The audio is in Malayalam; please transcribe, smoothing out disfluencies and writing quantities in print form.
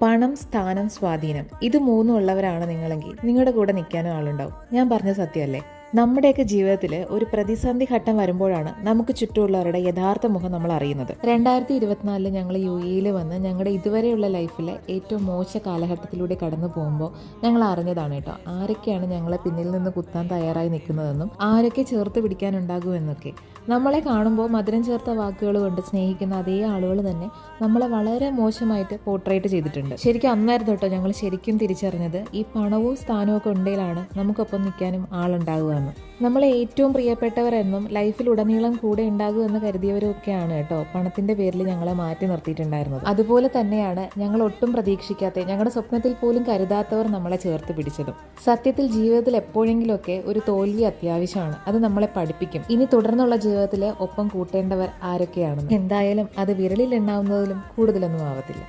പണം, സ്ഥാനം, സ്വാധീനം ഇത് മൂന്നും ഉള്ളവരാണ് നിങ്ങളെങ്കിൽ നിങ്ങളുടെ കൂടെ നിൽക്കാനും ആളുണ്ടാവും. ഞാൻ പറഞ്ഞ സത്യമല്ലേ? നമ്മുടെയൊക്കെ ജീവിതത്തിൽ ഒരു പ്രതിസന്ധി ഘട്ടം വരുമ്പോഴാണ് നമുക്ക് ചുറ്റുമുള്ളവരുടെ യഥാർത്ഥ മുഖം നമ്മൾ അറിയുന്നത്. 2024 ഞങ്ങൾ UAE വന്ന് ഞങ്ങളുടെ ഇതുവരെയുള്ള ലൈഫിലെ ഏറ്റവും മോശ കാലഘട്ടത്തിലൂടെ കടന്നു പോകുമ്പോൾ ഞങ്ങൾ അറിഞ്ഞതാണ് കേട്ടോ, ആരൊക്കെയാണ് ഞങ്ങളെ പിന്നിൽ നിന്ന് കുത്താൻ തയ്യാറായി നിൽക്കുന്നതെന്നും ആരൊക്കെ ചേർത്ത് പിടിക്കാനുണ്ടാകുമെന്നൊക്കെ. നമ്മളെ കാണുമ്പോൾ മധുരം ചേർത്ത വാക്കുകൾ കൊണ്ട് സ്നേഹിക്കുന്ന അതേ ആളുകൾ തന്നെ നമ്മളെ വളരെ മോശമായിട്ട് പോർട്രേറ്റ് ചെയ്തിട്ടുണ്ട്. ശരിക്കും അന്നായിരുന്നു കേട്ടോ ഞങ്ങൾ ശരിക്കും തിരിച്ചറിഞ്ഞത് ഈ പണവും സ്ഥാനവും ഒക്കെ ഉണ്ടെങ്കിലാണ് നമുക്കൊപ്പം നിൽക്കാനും ആളുണ്ടാകുക. നമ്മളെ ഏറ്റവും പ്രിയപ്പെട്ടവരെന്നും ലൈഫിലുടനീളം കൂടെ ഉണ്ടാകുമെന്ന് കരുതിയവരൊക്കെയാണ് കേട്ടോ പണത്തിന്റെ പേരിൽ ഞങ്ങളെ മാറ്റി നിർത്തിയിട്ടുണ്ടായിരുന്നത്. അതുപോലെ തന്നെയാണ് ഞങ്ങൾ ഒട്ടും പ്രതീക്ഷിക്കാത്ത, ഞങ്ങളുടെ സ്വപ്നത്തിൽ പോലും കരുതാത്തവർ നമ്മളെ ചേർത്ത് പിടിച്ചതും. സത്യത്തിൽ ജീവിതത്തിൽ എപ്പോഴെങ്കിലുമൊക്കെ ഒരു തോൽവി അത്യാവശ്യമാണ്. അത് നമ്മളെ പഠിപ്പിക്കും ഇനി തുടർന്നുള്ള ജീവിതത്തിൽ ഒപ്പം കൂട്ടേണ്ടവർ ആരൊക്കെയാണെന്ന്. എന്തായാലും അത് വിരലിൽ എണ്ണാവുന്നതിലും കൂടുതലൊന്നും ആവത്തില്ല.